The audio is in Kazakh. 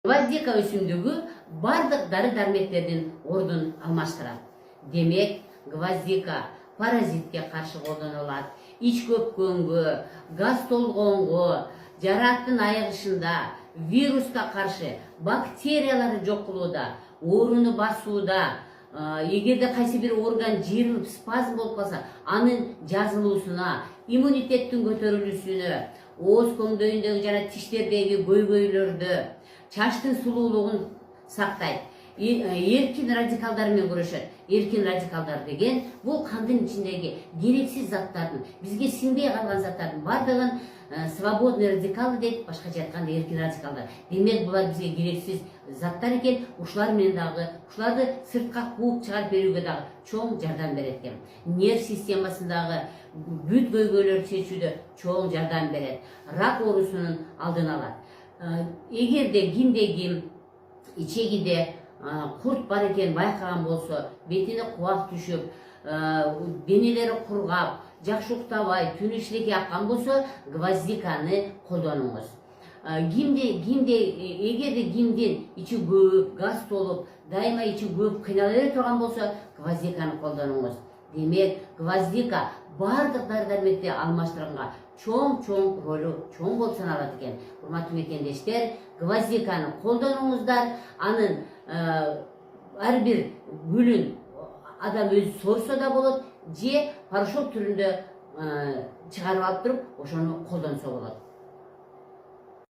Гвоздика өсімдігі бардық дәрі-дәрмектерден орнын алмаштырады. Демек, гвоздика паразитке қаршы қолданылады. Іш көпкөнге, газ толғонға, жарақтың айығышында, вирусқа қаршы, бактериялары жоқ қылуда, орыны басуда, егерде қайсы бір орган жиырылып спазм болып қалса, анын жазылуысына, иммунитеттің көтерілісіне, оз көңдөйіндегі жана тиштердегі көйгөйлөрдү, чаштың сұлулығын сақтайды. Еркин радикалдармен күреседі. Еркин радикалдар деген бұл қандың ішіндегі керексіз заттардың, бізге сіңбей қалған заттардың бардығын свободный радикалы дейді, башқаша айтқанда еркин радикалдар. Демек, бұлар бізге керексіз заттар екен, ушыларды сыртқа қуып шығарып беруге дағы чоң жардам береді. Нерв системасындағы бүт көйгөйлерді шешуде чоң жардам береді. Рак оорусунун алдын алады. Егерде кимде-ким ичегиде құрт бар екен байқаған болса, бетіне қуақ түшіп, денелері құрғап, жақсы ұйықтабай, түн ішілік япқан болса, гвоздиканы қолданыңыз. Егерде кимден ичи көп, газ толып, дайыма ичи көп қиналып тұрған болса, гвоздиканы қолданыңыз. Демек, гвоздика бардық дәрі-дәрмекте алмаштырғанға чоң рөлі чоң болып саналады екен. Урматтуу мекендештер, гвоздиканы қолданыңыздар, анын әрбір гүлін адам өзі сорса да болады, же порошок түрінде шығарып алып тұрып, ошоны қолданса болады.